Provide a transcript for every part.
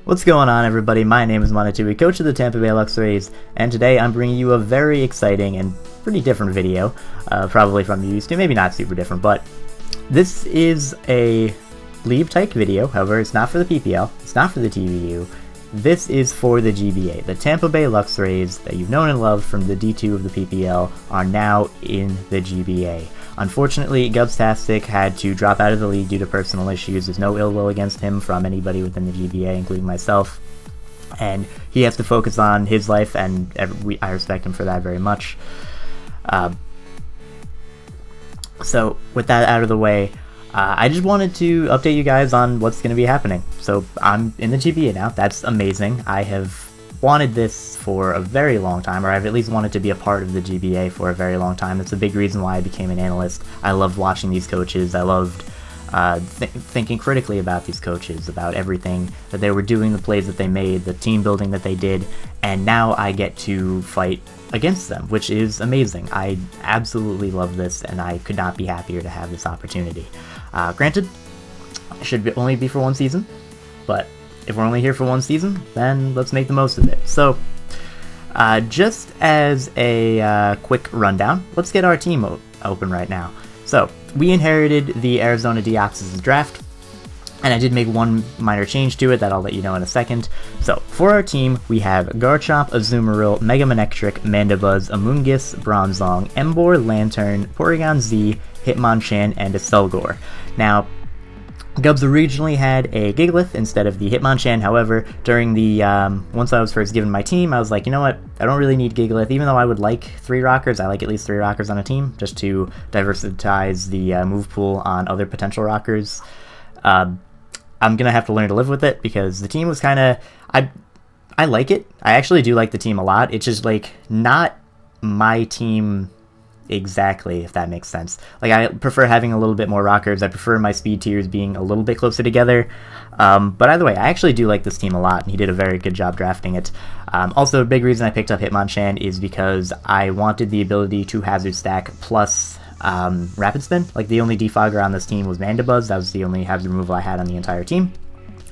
What's going on, everybody? My name is Monotui, coach of the Tampa Bay Luxrays, and today I'm bringing you a very exciting and pretty different video, probably from the used to, maybe not super different, but this is a league type video. However, it's not for the PPL, it's not for the TVU, this is for the GBA. The Tampa Bay Luxrays that you've known and loved from the D2 of the PPL are now in the GBA. Unfortunately, Gubstastic had to drop out of the league due to personal issues. There's no ill will against him from anybody within the GBA, including myself. And he has to focus on his life, and I respect him for that very much. So, with that out of the way, I just wanted to update you guys on what's going to be happening. So, I'm in the GBA now. That's amazing. I have wanted this for a very long time, or I've at least wanted to be a part of the GBA for a very long time. That's a big reason why I became an analyst. I loved watching these coaches. I loved thinking critically about these coaches, about everything that they were doing, the plays that they made, the team building that they did, and now I get to fight against them, which is amazing. I absolutely love this, and I could not be happier to have this opportunity. Granted, it should only be for one season, but if we're only here for one season, then let's make the most of it. So, just as a quick rundown, let's get our team open right now. So, we inherited the Arizona Deoxys draft, and I did make one minor change to it that I'll let you know in a second. So, for our team, we have Garchomp, Azumarill, Mega Manectric, Mandibuzz, Amoonguss, Bronzong, Emboar, Lantern, Porygon Z, Hitmonchan, and a Selgor. Now, Gubs originally had a Gigalith instead of the Hitmonchan. However, during the once I was first given my team, I was like, you know what, I don't really need Gigalith. Even though I would like 3 rockers, I like at least 3 rockers on a team, just to diversify the move pool on other potential rockers. I'm gonna have to learn to live with it, because the team was kind of, I like it. I actually do like the team a lot. It's just like not my team exactly, if that makes sense. Like, I prefer having a little bit more rockers. I prefer my speed tiers being a little bit closer together. But either way, I actually do like this team a lot, and he did a very good job drafting it. Also, a big reason I picked up Hitmonchan is because I wanted the ability to hazard stack plus Rapid Spin. Like, the only defogger on this team was Mandibuzz. That was the only hazard removal I had on the entire team.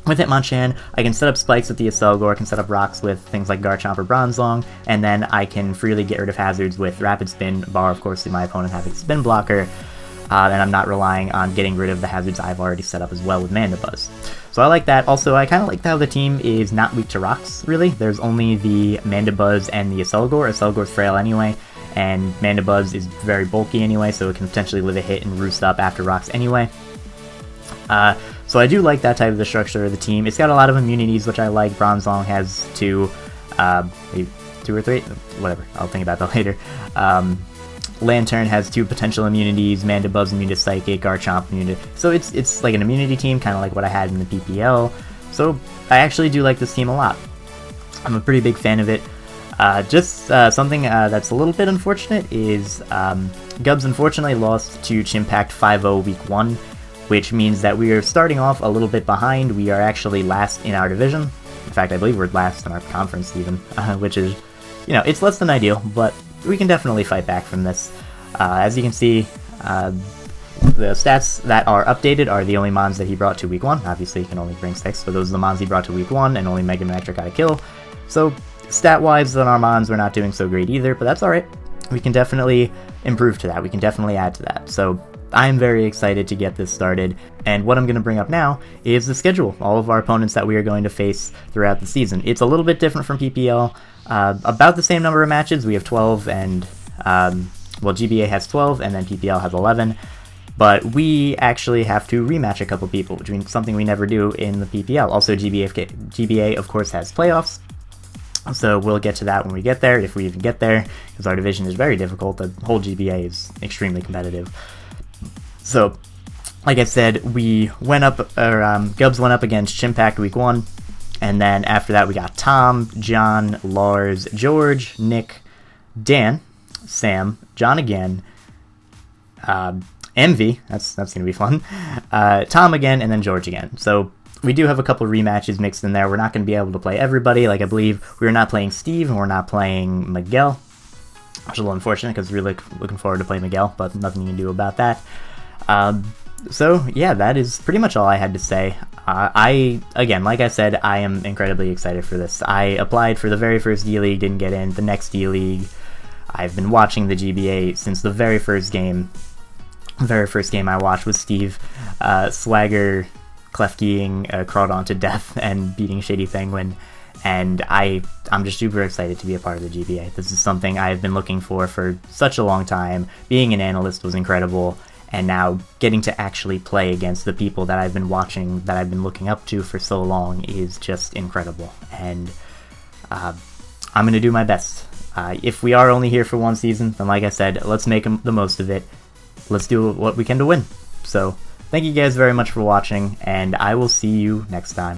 With Hitmonchan, I can set up spikes with the Selgor, I can set up rocks with things like Garchomp or Bronzong, and then I can freely get rid of hazards with Rapid Spin, bar, of course, my opponent having Spin Blocker, and I'm not relying on getting rid of the hazards I've already set up as well with Mandibuzz. So I like that. Also, I kind of like how the team is not weak to rocks, really. There's only the Mandibuzz and the Selgor. Selgor's frail anyway, and Mandibuzz is very bulky anyway, so it can potentially live a hit and roost up after rocks anyway. So I do like that type of the structure of the team. It's got a lot of immunities, which I like. Bronzong has 2, maybe 2 or 3, whatever, I'll think about that later. Lantern has 2 potential immunities, Mandibuzz immune to Psychic, Garchomp immune to... So it's like an immunity team, kind of like what I had in the PPL. So I actually do like this team a lot. I'm a pretty big fan of it. Something that's a little bit unfortunate is Gubs unfortunately lost to Chimpact 5-0 week 1, which means that we are starting off a little bit behind. We are actually last in our division. In fact, I believe we're last in our conference even, which is, you know, it's less than ideal, but we can definitely fight back from this. As you can see, the stats that are updated are the only mons that he brought to week 1. Obviously, he can only bring 6, but those are the mons he brought to week 1, and only Mega Manectric got a kill. So, stat-wise, on our mons, we're not doing so great either, but that's alright. We can definitely improve to that. We can definitely add to that. So, I'm very excited to get this started, and what I'm going to bring up now is the schedule, all of our opponents that we are going to face throughout the season. It's a little bit different from PPL, about the same number of matches. We have 12, and, GBA has 12, and then PPL has 11, but we actually have to rematch a couple people, which means something we never do in the PPL. Also, GBA, of course, has playoffs, so we'll get to that when we get there, if we even get there, because our division is very difficult. The whole GBA is extremely competitive. So, like I said, we went up, Gubs went up against Chimpact week 1, and then after that we got Tom, John, Lars, George, Nick, Dan, Sam, John again, MV, that's gonna be fun, Tom again, and then George again. So, we do have a couple rematches mixed in there. We're not gonna be able to play everybody. Like, I believe we're not playing Steve, and we're not playing Miguel, which is a little unfortunate, because we're looking forward to playing Miguel, but nothing you can do about that. So yeah, that is pretty much all I had to say. Again, like I said, I am incredibly excited for this. I applied for the very first D-League, didn't get in. The next D-League, I've been watching the GBA since the very first game. The very first game I watched was Steve Swagger Klefkiing Crawdon to death and beating Shady Penguin. And I'm just super excited to be a part of the GBA. This is something I've been looking for such a long time. Being an analyst was incredible, and now getting to actually play against the people that I've been watching, that I've been looking up to for so long, is just incredible. And I'm going to do my best. If we are only here for one season, then like I said, let's make the most of it. Let's do what we can to win. So, thank you guys very much for watching, and I will see you next time.